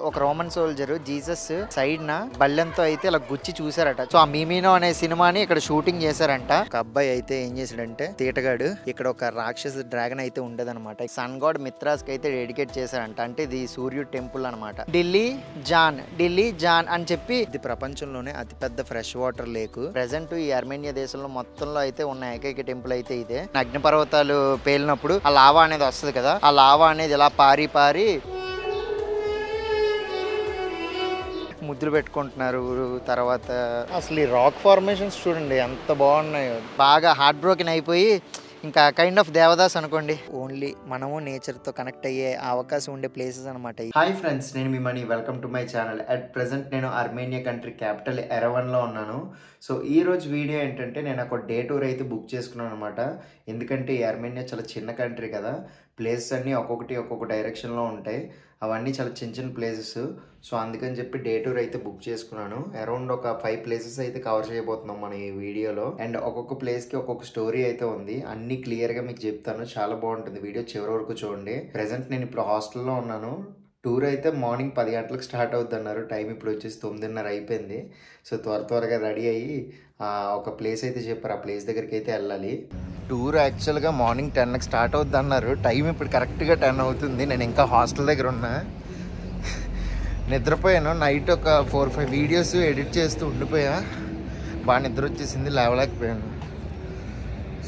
ఒక Roman soldier Jesus side న బల్లెంతో అయితే ఇలా గుచ్చి చూసారట. సో ఆ మీమీనో అనే సినిమాని ఇక్కడ షూటింగ్ చేశారంట. ఒక అబ్బాయి అయితే ఏం చేశాడంటే తీటగాడు ఇక్కడ ఒక రాక్షస డ్రాగన్ అయితే ఉండదన్నమాట. సన్ గాడ్ మిత్రాస్ కి అయితే డెడికేట్ చేశారంట. అంటే ఇది సూర్యుడు టెంపుల్ అనమాట. ఢిల్లీ జాన్ అని చెప్పి ఇది ప్రపంచంలోనే అతిపెద్ద ఫ్రెష్ వాటర్ లేక్. ప్రెసెంట్ ఈ ఆర్మేనియా దేశంలో మొత్తంలో అయితే ఉన్న ఏకైక టెంపుల్ అయితే ఇదే. అగ్నిపర్వతాలు పేలినప్పుడు ఆ లావా అనేది వస్తుంది కదా, ఆ లావా అనేది ఇలా పారి ముద్దులు పెట్టుకుంటున్నారు. తర్వాత అసలు ఈ రాక్ ఫార్మేషన్స్ చూడండి ఎంత బాగున్నాయో. బాగా హార్ట్ బ్రోకెన్ అయిపోయి ఇంకా కైండ్ ఆఫ్ దేవదాస్ అనుకోండి. ఓన్లీ మనము నేచర్తో కనెక్ట్ అయ్యే అవకాశం ఉండే ప్లేసెస్ అనమాట. హాయ్ ఫ్రెండ్స్, నేను మీ Mani. Welcome to my channel. At present నేను ఆర్మేనియా కంట్రీ క్యాపిటల్ ఎరెవన్లో ఉన్నాను. సో ఈ రోజు వీడియో ఏంటంటే నేను ఒక డే టూర్ అయితే బుక్ చేసుకున్నాను అనమాట. ఎందుకంటే ఈ ఆర్మేనియా చాలా చిన్న కంట్రీ కదా, ప్లేసెస్ అన్నీ ఒక్కొక్క డైరెక్షన్లో ఉంటాయి. అవన్నీ చాలా చిన్న ప్లేసెస్. సో అందుకని చెప్పి డే టూర్ అయితే బుక్ చేసుకున్నాను. అరౌండ్ ఒక 5 ప్లేసెస్ అయితే కవర్ చేయబోతున్నాం మన ఈ వీడియోలో. అండ్ ఒక్కొక్క ప్లేస్కి ఒక్కొక్క స్టోరీ అయితే ఉంది. అన్ని క్లియర్గా మీకు చెప్తాను. చాలా బాగుంటుంది, వీడియో చివరి వరకు చూడండి. ప్రెసెంట్ నేను ఇప్పుడు హాస్టల్లో ఉన్నాను. టూర్ అయితే మార్నింగ్ 10 గంటలకు స్టార్ట్ అవుద్ది అన్నారు. టైం ఇప్పుడు వచ్చేసి 9:30 అయిపోయింది. సో త్వరగా రెడీ అయ్యి ఒక ప్లేస్ అయితే చెప్పారు, ఆ ప్లేస్ దగ్గరికి అయితే వెళ్ళాలి. టూర్ యాక్చువల్గా మార్నింగ్ 10కి స్టార్ట్ అవుద్ది అన్నారు. టైం ఇప్పుడు కరెక్ట్గా 10 అవుతుంది. నేను ఇంకా హాస్టల్ దగ్గర ఉన్నా. నిద్రపోయాను. నైట్ ఒక 4-5 వీడియోస్ ఎడిట్ చేస్తూ ఉండిపోయా. బాగా నిద్ర వచ్చేసింది, లేవలేకపోయాను.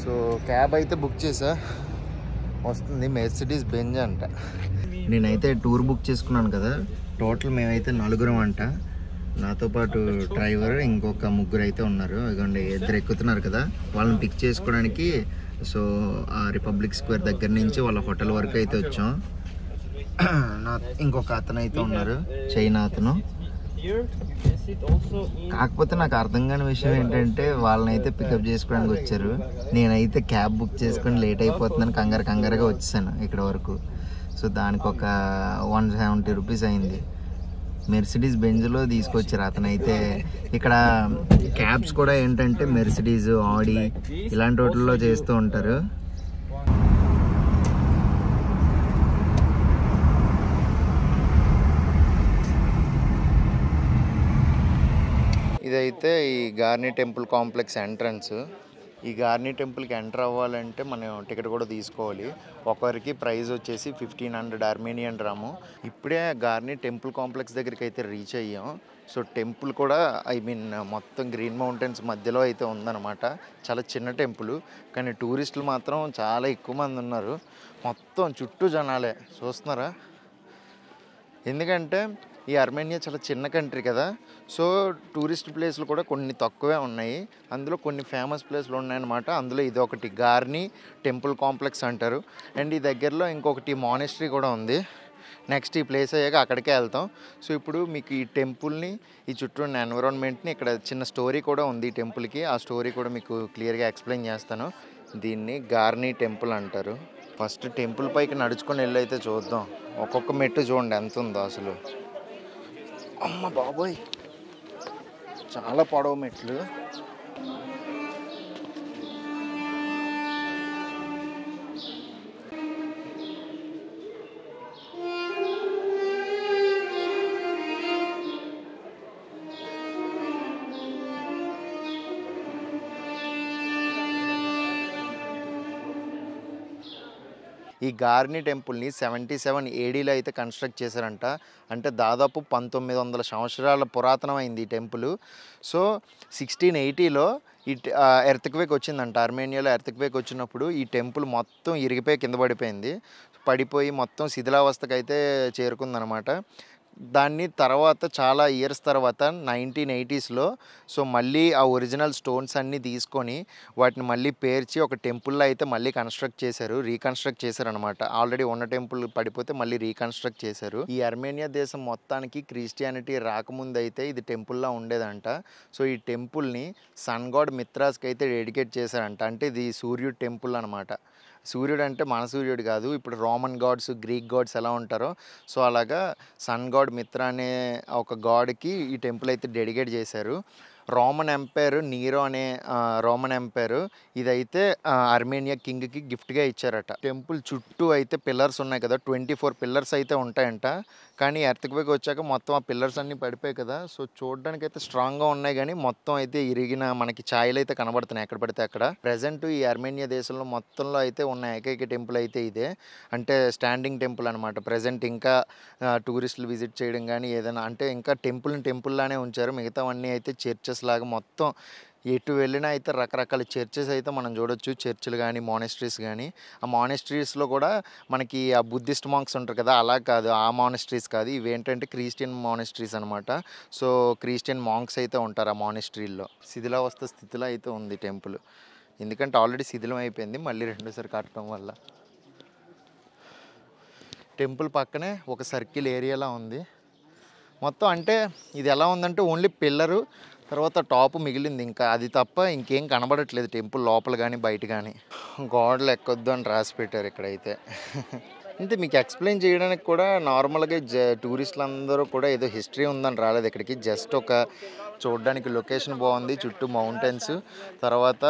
సో క్యాబ్ అయితే బుక్ చేసా, వస్తుంది. మెర్సిడీస్ బెంజ్ అంట. నేనైతే టూర్ బుక్ చేసుకున్నాను కదా, టోటల్ మేమైతే 4 అంట. నాతో పాటు డ్రైవర్ ఇంకొక 3 అయితే ఉన్నారు. ఇదిగోండి 2 ఎక్కుతున్నారు కదా, వాళ్ళని పిక్ చేసుకోవడానికి. సో ఆ రిపబ్లిక్ స్క్వేర్ దగ్గర నుంచి వాళ్ళ హోటల్ వరకు అయితే వచ్చాం. ఇంకొక అతను అయితే ఉన్నారు, చైనా అతను. కాకపోతే నాకు అర్థం కాని విషయం ఏంటంటే వాళ్ళని అయితే పికప్ చేసుకోవడానికి వచ్చారు. నేనైతే క్యాబ్ బుక్ చేసుకొని లేట్ అయిపోతుందని కంగారుగా వచ్చేసాను ఇక్కడ వరకు. సో దానికి ఒక 170 రూపీస్ అయింది. మెర్సిడీస్ బెంజ్లో తీసుకొచ్చారు. అతనైతే ఇక్కడ క్యాబ్స్ కూడా ఏంటంటే మెర్సిడీస్, ఆడి ఇలాంటి వాటిల్లో చేస్తూ ఉంటారు. ఇదైతే ఈ గార్నీ టెంపుల్ కాంప్లెక్స్ ఎంట్రన్స్. ఈ గార్నీ టెంపుల్కి ఎంటర్ అవ్వాలంటే మనం టికెట్ కూడా తీసుకోవాలి. ఒకరికి ప్రైస్ వచ్చేసి 1500 ఆర్మేనియన్ డ్రాము. ఇప్పుడే గార్నీ టెంపుల్ కాంప్లెక్స్ దగ్గరికి అయితే రీచ్ అయ్యాం. సో టెంపుల్ కూడా మొత్తం గ్రీన్ మౌంటైన్స్ మధ్యలో అయితే ఉందన్నమాట. చాలా చిన్న టెంపుల్, కానీ టూరిస్టులు మాత్రం చాలా ఎక్కువ మంది ఉన్నారు. మొత్తం చుట్టూ జనాలే చూస్తున్నారా. ఎందుకంటే ఈ ఆర్మేనియా చాలా చిన్న కంట్రీ కదా, సో టూరిస్ట్ ప్లేస్లు కూడా కొన్ని తక్కువే ఉన్నాయి. అందులో కొన్ని ఫేమస్ ప్లేస్లు ఉన్నాయన్నమాట. అందులో ఇది ఒకటి గార్నీ టెంపుల్ కాంప్లెక్స్ అంటారు. అండ్ ఈ దగ్గరలో ఇంకొకటి మానెస్ట్రీ కూడా ఉంది. నెక్స్ట్ ఈ ప్లేస్ అయ్యాక అక్కడికే వెళ్తాం. సో ఇప్పుడు మీకు ఈ టెంపుల్ని, ఈ చుట్టూ ఉన్న ఎన్విరాన్మెంట్ని, ఇక్కడ చిన్న స్టోరీ కూడా ఉంది ఈ టెంపుల్కి. ఆ స్టోరీ కూడా మీకు క్లియర్గా ఎక్స్ప్లెయిన్ చేస్తాను. దీన్ని గార్నీ టెంపుల్ అంటారు. ఫస్ట్ టెంపుల్ పైకి నడుచుకొని వెళ్ళి అయితే చూద్దాం. ఒక్కొక్క మెట్టు చూడండి ఎంత ఉందో అసలు. అమ్మ బాబోయ్, చాలా పొడవు మెట్లు. ఈ గార్నీ టెంపుల్ని 77 ADలో అయితే కన్స్ట్రక్ట్ చేశారంట. అంటే దాదాపు 1900 సంవత్సరాల పురాతనమైంది ఈ టెంపుల్. సో 1680లో ఈ ఎర్త్క్వేక్ వచ్చిందంట. ఆర్మేనియాలో ఎర్త్క్వేక్ వచ్చినప్పుడు ఈ టెంపుల్ మొత్తం ఇరిగిపోయి కింద పడిపోయి మొత్తం శిథిలావస్థకు అయితే చేరుకుందనమాట. దాన్ని తర్వాత చాలా ఇయర్స్ తర్వాత 1980స్లో సో మళ్ళీ ఆ ఒరిజినల్ స్టోన్స్ అన్నీ తీసుకొని వాటిని మళ్ళీ పేర్చి ఒక టెంపుల్లో అయితే మళ్ళీ రీకన్స్ట్రక్ట్ చేశారనమాట. ఆల్రెడీ ఉన్న టెంపుల్ పడిపోతే మళ్ళీ రీకన్స్ట్రక్ట్ చేశారు. ఈ ఆర్మేనియా దేశం మొత్తానికి క్రిస్టియానిటీ రాకముందు అయితే ఇది టెంపుల్లా ఉండేదంట. సో ఈ టెంపుల్ని సన్ గాడ్ మిత్రాస్కి అయితే డెడికేట్ చేశారంట. అంటే ఇది సూర్యుడు టెంపుల్ అనమాట. సూర్యుడు అంటే మన సూర్యుడు కాదు, ఇప్పుడు రోమన్ గాడ్స్, గ్రీక్ గాడ్స్ ఎలా ఉంటారో సో అలాగా సన్ గాడ్ మిత్ర అనే ఒక గాడ్కి ఈ టెంపుల్ అయితే డెడికేట్ చేశారు. రోమన్ ఎంపైర్ నీరో అనే రోమన్ ఎంపైర్ ఇదైతే ఆర్మేనియా కింగ్కి గిఫ్ట్గా ఇచ్చారట. టెంపుల్ చుట్టూ అయితే పిల్లర్స్ ఉన్నాయి కదా, 24 పిల్లర్స్ అయితే ఉంటాయంట. కానీ ఎర్త్క్వేక్ వచ్చాక మొత్తం ఆ పిల్లర్స్ అన్నీ పడిపోయాయి కదా. సో చూడడానికైతే స్ట్రాంగ్గా ఉన్నాయి కానీ మొత్తం అయితే ఇరిగిన మనకి ఛాయలు అయితే కనబడుతున్నాయి ఎక్కడ పడితే అక్కడ. ప్రజెంట్ ఈ ఆర్మేనియా దేశంలో మొత్తంలో అయితే ఉన్న ఏకైక టెంపుల్ అయితే ఇదే, అంటే స్టాండింగ్ టెంపుల్ అనమాట. ప్రజెంట్ ఇంకా టూరిస్టులు విజిట్ చేయడం కానీ ఏదైనా అంటే ఇంకా టెంపుల్లానే ఉంచారు. మిగతావన్నీ అయితే చర్చెస్ లాగా మొత్తం ఎటు వెళ్ళినా అయితే రకరకాల చర్చెస్ అయితే మనం చూడొచ్చు. చర్చిలు కానీ మానెస్ట్రీస్ కానీ, ఆ మానెస్ట్రీస్లో కూడా మనకి ఆ బుద్ధిస్ట్ మాంక్స్ ఉంటారు కదా, అలా కాదు, ఆ మానెస్ట్రీస్ కాదు, ఇవేంటంటే క్రిస్టియన్ మానెస్ట్రీస్ అనమాట. సో క్రిస్టియన్ మాంక్స్ అయితే ఉంటారు ఆ మానెస్ట్రీల్లో. శిథిలావస్థ స్థితిలో అయితే ఉంది టెంపుల్, ఎందుకంటే ఆల్రెడీ శిథిలం అయిపోయింది మళ్ళీ రెండోసారి కట్టడం వల్ల. టెంపుల్ పక్కనే ఒక సర్కిల్ ఏరియాలా ఉంది మొత్తం. అంటే ఇది ఎలా ఉందంటే ఓన్లీ పిల్లరు తర్వాత టాప్ మిగిలింది, ఇంకా అది తప్ప ఇంకేం కనబడట్లేదు టెంపుల్ లోపల కానీ బయట కానీ. గోడలు ఎక్కొద్దు అని రాసి పెట్టారు ఇక్కడైతే. అంటే మీకు ఎక్స్ప్లెయిన్ చేయడానికి కూడా నార్మల్గా టూరిస్టులు అందరూ కూడా ఏదో హిస్టరీ ఉందని రాలేదు ఇక్కడికి. జస్ట్ ఒక చూడడానికి లొకేషన్ బాగుంది, చుట్టూ మౌంటైన్స్, తర్వాత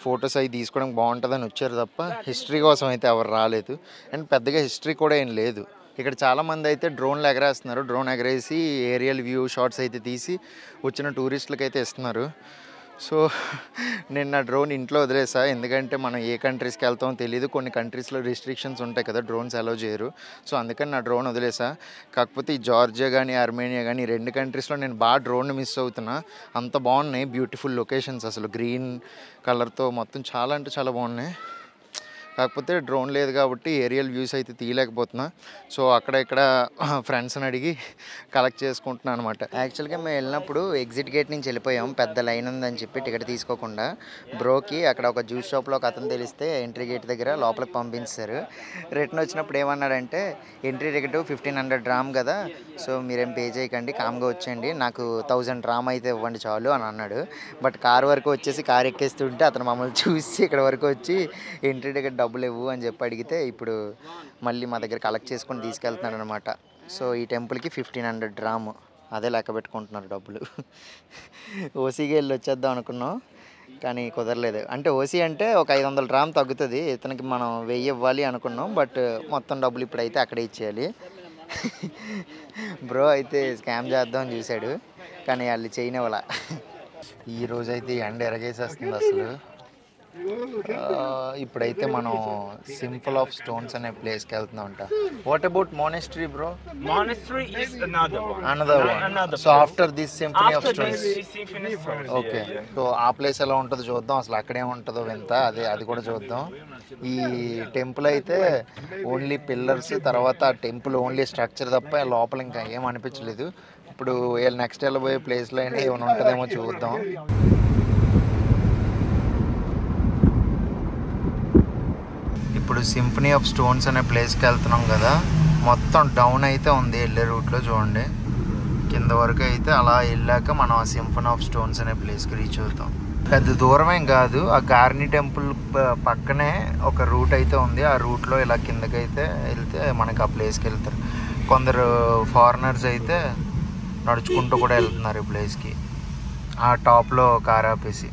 ఫొటోస్ అవి తీసుకోవడానికి బాగుంటుందని వచ్చారు తప్ప హిస్టరీ కోసం అయితే ఎవరు రాలేదు. అండ్ పెద్దగా హిస్టరీ కూడా ఏం లేదు ఇక్కడ. చాలామంది అయితే డ్రోన్లు ఎగరేస్తున్నారు, డ్రోన్ ఎగరేసి ఏరియల్ వ్యూ షాట్స్ అయితే తీసి వచ్చిన టూరిస్టులకి అయితే ఇస్తున్నారు. సో నేను నా డ్రోన్ ఇంట్లో వదిలేసా, ఎందుకంటే మనం ఏ కంట్రీస్కి వెళ్తామో తెలియదు, కొన్ని కంట్రీస్లో రిస్ట్రిక్షన్స్ ఉంటాయి కదా, డ్రోన్స్ అలౌ చేయరు. సో అందుకని నా డ్రోన్ వదిలేసా. కాకపోతే ఈ జార్జియా కానీ ఆర్మేనియా కానీ ఈ రెండు కంట్రీస్లో నేను బాగా డ్రోన్ మిస్ అవుతున్నా. అంత బాగున్నాయి బ్యూటిఫుల్ లొకేషన్స్, అసలు గ్రీన్ కలర్తో మొత్తం చాలా అంటే చాలా బాగున్నాయి. కాకపోతే డ్రోన్ లేదు కాబట్టి ఏరియల్ వ్యూస్ అయితే తీయలేకపోతున్నా. సో అక్కడ ఇక్కడ ఫ్రెండ్స్ని అడిగి కలెక్ట్ చేసుకుంటున్నాను అనమాట. యాక్చువల్గా మేము వెళ్ళినప్పుడు ఎగ్జిట్ గేట్ నుంచి వెళ్ళిపోయాం, పెద్ద లైన్ ఉందని చెప్పి టికెట్ తీసుకోకుండా. బ్రోకి అక్కడ ఒక జ్యూస్ షాప్లో ఒక అతను తెలిస్తే ఎంట్రీ గేట్ దగ్గర లోపలికి పంపించారు. రిటర్న్ వచ్చినప్పుడు ఏమన్నాడంటే ఎంట్రీ టికెట్ 1500 డ్రామ్ కదా, సో మీరేం పే చేయకండి, కామ్గా వచ్చేయండి, నాకు 1000 డ్రామ్ అయితే ఇవ్వండి చాలు అని అన్నాడు. బట్ కార్ వరకు వచ్చేసి కార్ ఎక్కేస్తుంటే అతను మమ్మల్ని చూసి ఇక్కడ వరకు వచ్చి ఎంట్రీ టికెట్ డబ్బులు ఇవ్వు అని చెప్పి అడిగితే ఇప్పుడు మళ్ళీ మా దగ్గర కలెక్ట్ చేసుకొని తీసుకెళ్తున్నాడు అనమాట. సో ఈ టెంపుల్కి 1500 డ్రామ్, అదే లెక్క పెట్టుకుంటున్నారు డబ్బులు. ఓసీకి వెళ్ళి వచ్చేద్దాం అనుకున్నాం కానీ కుదరలేదు. అంటే ఓసీ అంటే ఒక 500 డ్రామ్ తగ్గుతుంది, ఇతనికి మనం 1000 ఇవ్వాలి అనుకున్నాం. బట్ మొత్తం డబ్బులు ఇప్పుడైతే అక్కడే ఇచ్చేయాలి. బ్రో అయితే స్కామ్ చేద్దామని చూశాడు కానీ వాళ్ళు చేయనివ్వాల. ఈరోజైతే ఎండ ఎరగేసేస్తుంది అసలు. ఇప్పుడైతే మనం సింపుల్ ఆఫ్ స్టోన్స్ అనే ప్లేస్కి వెళ్తున్నాం అంట. What about monastery bro? Monastery is another one. Another so after this symphony of stones. Okay, so ఆ ప్లేస్ ఎలా ఉంటుందో చూద్దాం, అసలు అక్కడే ఉంటుందో వింత, అది కూడా చూద్దాం. ఈ టెంపుల్ అయితే ఓన్లీ పిల్లర్స్, తర్వాత టెంపుల్ ఓన్లీ స్ట్రక్చర్ తప్ప లోపల ఇంకా ఏం అనిపించలేదు. ఇప్పుడు నెక్స్ట్ వెళ్ళబోయే ప్లేస్లో అయినా ఏమైనా ఉంటుందేమో చూద్దాం. ఇప్పుడు సింఫనీ ఆఫ్ స్టోన్స్ అనే ప్లేస్కి వెళ్తున్నాం కదా, మొత్తం డౌన్ అయితే ఉంది వెళ్ళే రూట్లో. చూడండి కింద వరకు అయితే అలా వెళ్ళాక మనం ఆ సింఫనీ ఆఫ్ స్టోన్స్ అనే ప్లేస్కి రీచ్ అవుతాం. పెద్ద దూరమేం కాదు, ఆ గార్నీ టెంపుల్ పక్కనే ఒక రూట్ అయితే ఉంది, ఆ రూట్లో ఇలా కిందకైతే వెళ్తే మనకి ఆ ప్లేస్కి వెళ్తారు. కొందరు ఫారినర్స్ అయితే నడుచుకుంటూ కూడా వెళ్తున్నారు ఈ ప్లేస్కి, ఆ టాప్లో కార్ ఆపేసి.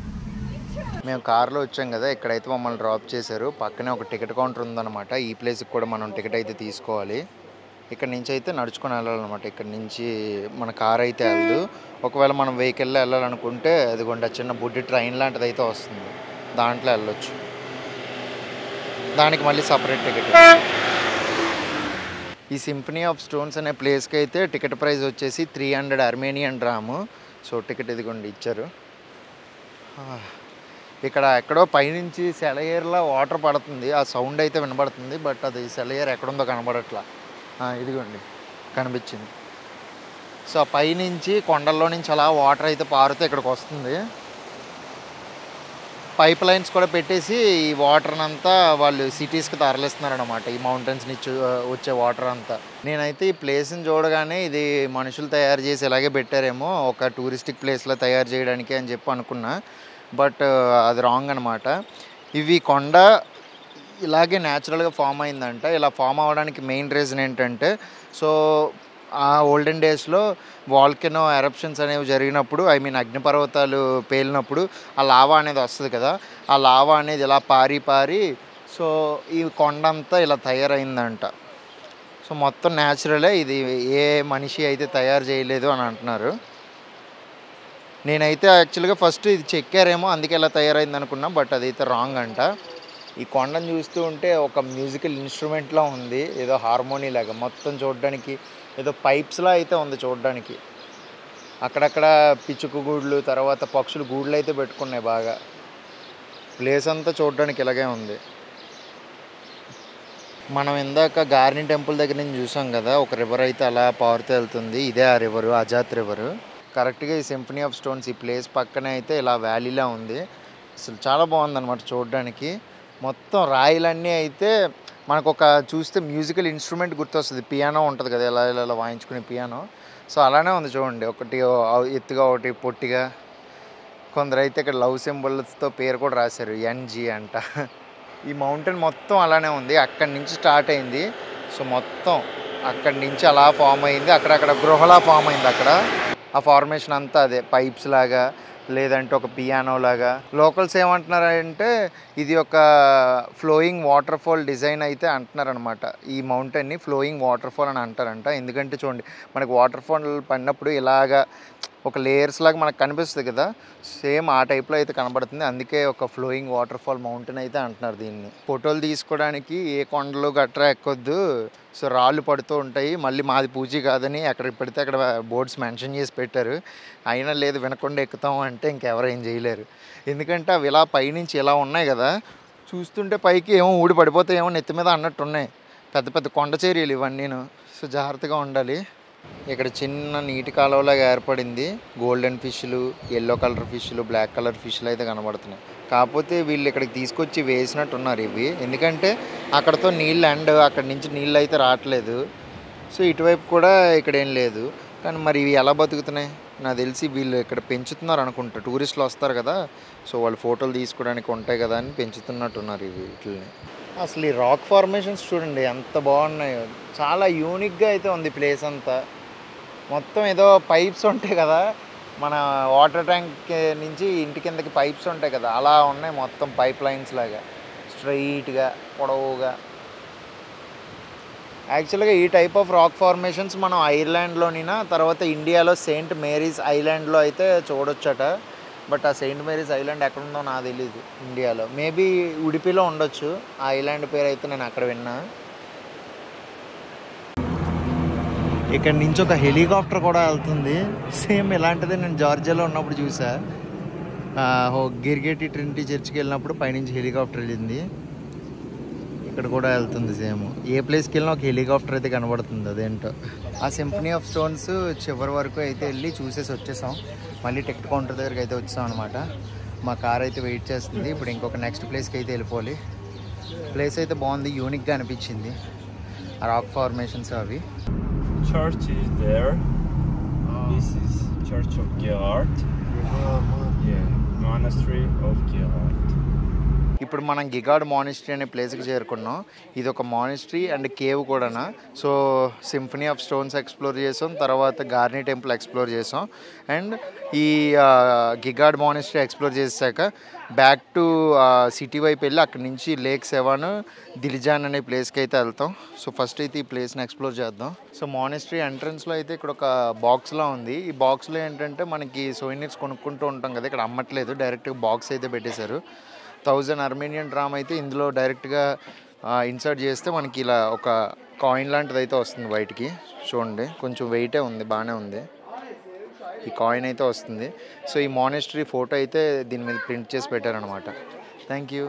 మేము కార్లో వచ్చాం కదా, ఇక్కడైతే మమ్మల్ని డ్రాప్ చేశారు. పక్కనే ఒక టికెట్ కౌంటర్ ఉందన్నమాట, ఈ ప్లేస్కి కూడా మనం టికెట్ అయితే తీసుకోవాలి. ఇక్కడ నుంచి అయితే నడుచుకొని వెళ్ళాలన్నమాట. ఇక్కడ నుంచి మన కార్ అయితే వెళ్ళదు. ఒకవేళ మనం వెహికల్లో వెళ్ళాలనుకుంటే అదిగోండి చిన్న బుడ్డి ట్రైన్ లాంటిది అయితే వస్తుంది, దాంట్లో వెళ్ళొచ్చు. దానికి మళ్ళీ సపరేట్ టికెట్. ఈ సింఫనీ ఆఫ్ స్టోన్స్ అనే ప్లేస్కి అయితే టికెట్ ప్రైస్ వచ్చేసి 300 ఆర్మేనియన్ డ్రాము. సో టికెట్ ఇదిగోండి ఇచ్చారు. ఇక్కడ ఎక్కడో పైనుంచి సెలయేర్లా వాటర్ పడుతుంది, ఆ సౌండ్ అయితే వినబడుతుంది. బట్ అది సెలయేర్ ఎక్కడుందో కనబడట్లా. ఇదిగోండి కనిపించింది. సో ఆ పైనుంచి కొండల్లో నుంచి అలా వాటర్ అయితే పారుతూ ఇక్కడికి వస్తుంది. పైప్ లైన్స్ కూడా పెట్టేసి ఈ వాటర్ని అంతా వాళ్ళు సిటీస్కి తరలిస్తున్నారు అనమాట, ఈ మౌంటైన్స్ నుంచి వచ్చే వాటర్ అంతా. నేనైతే ఈ ప్లేస్ని చూడగానే ఇది మనుషులు తయారు చేసి ఇలాగే పెట్టారేమో ఒక టూరిస్టిక్ ప్లేస్లో తయారు చేయడానికి అని చెప్పి అనుకున్నా. బట్ అది రాంగ్ అనమాట. ఇవి కొండ ఇలాగే న్యాచురల్గా ఫామ్ అయిందంట. ఇలా ఫామ్ అవ్వడానికి మెయిన్ రీజన్ ఏంటంటే, సో ఆ ఓల్డెన్ డేస్లో వాల్కెనో ఎరప్షన్స్ అనేవి జరిగినప్పుడు, ఐ మీన్ అగ్నిపర్వతాలు పేలినప్పుడు ఆ లావా అనేది వస్తుంది కదా, ఆ లావా అనేది ఇలా పారి సో ఈ కొండ అంతా ఇలా తయారైందంట. సో మొత్తం న్యాచురలే, ఇది ఏ మనిషి అయితే తయారు చేయలేదు అని అంటున్నారు. నేనైతే యాక్చువల్గా ఫస్ట్ ఇది చెక్కారేమో అందుకే ఇలా తయారైంది అనుకున్నా, బట్ అదైతే రాంగ్ అంట. ఈ కొండను చూస్తూ ఉంటే ఒక మ్యూజికల్ ఇన్స్ట్రుమెంట్లా ఉంది, ఏదో హార్మోనీ లాగా. మొత్తం చూడడానికి ఏదో పైప్స్లా అయితే ఉంది చూడడానికి. అక్కడక్కడ పిచ్చుకు గూళ్ళు, తర్వాత పక్షులు గూళ్ళు అయితే పెట్టుకున్నాయి బాగా. ప్లేస్ అంతా చూడడానికి ఇలాగే ఉంది. మనం ఇందాక గార్ని టెంపుల్ దగ్గర నుంచి చూసాం కదా, ఒక రివర్ అయితే అలా పారుతూ వెళ్తుంది. ఇదే ఆ రివరు, అజాత్ రివరు. కరెక్ట్గా ఈ సింఫనీ ఆఫ్ స్టోన్స్ ఈ ప్లేస్ పక్కనే అయితే ఇలా వ్యాలీలా ఉంది. అసలు చాలా బాగుందన్నమాట చూడడానికి. మొత్తం రాయిలన్నీ అయితే మనకు ఒక చూస్తే మ్యూజికల్ ఇన్స్ట్రుమెంట్ గుర్తొస్తుంది. పియానో ఉంటుంది కదా, ఇలా ఇలా వాయించుకునే పియానో. సో అలానే ఉంది చూడండి, ఒకటి ఎత్తుగా ఒకటి పొట్టిగా. కొందరు అయితే ఇక్కడ లవ్ సింబల్స్తో పేరు కూడా రాశారు, ఎన్జీ అంట. ఈ మౌంటైన్ మొత్తం అలానే ఉంది, అక్కడి నుంచి స్టార్ట్ అయింది. సో మొత్తం అక్కడి నుంచి అలా ఫామ్ అయింది, అక్కడక్కడ గృహలా ఫామ్ అయింది. అక్కడ ఆ ఫార్మేషన్ అంతా అదే పైప్స్ లాగా, లేదంటే ఒక పియానో లాగా. లోకల్స్ ఏమంటున్నారంటే ఇది ఒక ఫ్లోయింగ్ వాటర్ ఫాల్ డిజైన్ అయితే అంటున్నారనమాట. ఈ మౌంటైన్ని ఫ్లోయింగ్ వాటర్ ఫాల్ అని అంటారంట. ఎందుకంటే చూడండి, మనకు వాటర్ ఫాల్ పడినప్పుడు ఇలాగా ఒక లేయర్స్ లాగా మనకు కనిపిస్తుంది కదా, సేమ్ ఆ టైప్లో అయితే కనబడుతుంది. అందుకే ఒక ఫ్లోయింగ్ వాటర్ ఫాల్ మౌంటైన్ అయితే అంటున్నారు దీన్ని. ఫోటోలు తీసుకోవడానికి ఏ కొండలు గట్రా ఎక్కొద్దు, సో రాళ్ళు పడుతూ ఉంటాయి. మళ్ళీ మాది పూజీ కాదని ఎక్కడికి పెడితే అక్కడ బోర్డ్స్ మెన్షన్ చేసి పెట్టారు. అయినా లేదు, వినకుండా ఎక్కుతాం అంటే ఇంకెవరు ఏం చేయలేరు. ఎందుకంటే అవి ఇలా పైనుంచి ఇలా ఉన్నాయి కదా, చూస్తుంటే పైకి ఏమో ఊడి పడిపోతాయేమో నెత్తి మీద అన్నట్టు ఉన్నాయి. పెద్ద పెద్ద కొండ చర్యలు ఇవన్నీను. సో జాగ్రత్తగా ఉండాలి. ఇక్కడ చిన్న నీటి కాలువలాగా ఏర్పడింది. గోల్డెన్ ఫిష్లు, ఎల్లో కలర్ ఫిష్లు, బ్లాక్ కలర్ ఫిష్లు అయితే కనబడుతున్నాయి. కాకపోతే వీళ్ళు ఇక్కడికి తీసుకొచ్చి వేసినట్టున్నారు ఇవి, ఎందుకంటే అక్కడతో నీళ్ళు అండ్ అక్కడి నుంచి నీళ్ళు అయితే రావట్లేదు. సో ఇటువైపు కూడా ఇక్కడ ఏం లేదు. కానీ మరి ఇవి ఎలా బతుకుతున్నాయి? నాకు తెలిసి వీళ్ళు ఇక్కడ పెంచుతున్నారు అనుకుంటా. టూరిస్టులు వస్తారు కదా, సో వాళ్ళు ఫోటోలు తీసుకోవడానికి ఉంటాయి కదా అని పెంచుతున్నట్టున్నారు ఇవి వీటిని. అసలు ఈ రాక్ ఫార్మేషన్స్ చూడండి ఎంత బాగున్నాయో. చాలా యూనిక్గా అయితే ఉంది ప్లేస్ అంతా. మొత్తం ఏదో పైప్స్ ఉంటాయి కదా, మన వాటర్ ట్యాంక్ నుంచి ఇంటి కిందకి పైప్స్ ఉంటాయి కదా, అలా ఉన్నాయి మొత్తం పైప్ లైన్స్ లాగా స్ట్రైట్గా పొడవుగా. యాక్చువల్గా ఈ టైప్ ఆఫ్ రాక్ ఫార్మేషన్స్ మనం ఐర్లాండ్లోనినా, తర్వాత ఇండియాలో సెయింట్ మేరీస్ ఐలాండ్లో అయితే చూడొచ్చట. బట్ ఆ సెయింట్ మేరీస్ ఐలాండ్ ఎక్కడుందో నాకు తెలీదు ఇండియాలో. మేబీ ఉడిపిలో ఉండొచ్చు. ఆ ఐలాండ్ పేరు అయితే నేను అక్కడ విన్నా. ఇక్కడ నుంచి ఒక హెలికాప్టర్ కూడా వెళ్తుంది. సేమ్ ఇలాంటిదే నేను జార్జియాలో ఉన్నప్పుడు చూసా. గిర్గేటి ట్రినిటీ చర్చ్కి వెళ్ళినప్పుడు పైనుంచి హెలికాప్టర్ వెళ్ళింది. ఇక్కడ కూడా వెళ్తుంది సేమ్. ఏ ప్లేస్కి వెళ్ళినా ఒక హెలికాప్టర్ అయితే కనబడుతుంది, అదేంటో. ఆ సింఫనీ ఆఫ్ స్టోన్స్ చివరి వరకు అయితే వెళ్ళి చూసేసి వచ్చేసాం. మళ్ళీ టికెట్ కౌంటర్ దగ్గరికి అయితే వచ్చాం అనమాట. మా కార్ అయితే వెయిట్ చేస్తుంది. ఇప్పుడు ఇంకొక నెక్స్ట్ ప్లేస్కి అయితే వెళ్ళిపోవాలి. ప్లేస్ అయితే బాగుంది, యూనిక్గా అనిపించింది. ఆ రాక్ ఫార్మేషన్స్ అవి. Church is there. This is Church of Gerard. Yeah, Monastery of Gerard. ఇప్పుడు మనం గిగాడ్ మానిస్ట్రీ అనే ప్లేస్కి చేరుకున్నాం. ఇది ఒక మానిస్ట్రీ అండ్ కేవ్ కూడా. So symphony of stones explore చేసాం, తర్వాత గార్నీ టెంపుల్ ఎక్స్ప్లోర్ చేసాం, అండ్ ఈ గిగాడ్ మానిస్ట్రీ ఎక్స్ప్లోర్ చేసాక బ్యాక్ టు సిటీ వైపు వెళ్ళి అక్కడి నుంచి లేక్ సెవాన్, దిలిజాన్ అనే ప్లేస్కి అయితే వెళ్తాం. సో ఫస్ట్ అయితే ఈ ప్లేస్ని ఎక్స్ప్లోర్ చేద్దాం. సో మానిస్ట్రీ ఎంట్రన్స్లో అయితే ఇక్కడ ఒక బాక్స్లా ఉంది. ఈ బాక్స్లో ఏంటంటే మనకి సోయినీర్స్ కొనుక్కుంటూ ఉంటాం కదా, ఇక్కడ అమ్మట్లేదు, డైరెక్ట్గా బాక్స్ అయితే పెట్టేశారు. 1000 అర్మేనియన్ డ్రామ్ అయితే ఇందులో డైరెక్ట్గా ఇన్సర్ట్ చేస్తే మనకి ఇలా ఒక కాయిన్ లాంటిది అయితే వస్తుంది బయటికి. చూడండి, కొంచెం వెయిటే ఉంది, బాగానే ఉంది. ఈ కాయిన్ అయితే వస్తుంది. సో ఈ మానిస్ట్రీ ఫోటో అయితే దీని మీద ప్రింట్ చేసి పెట్టారనమాట. Thank you.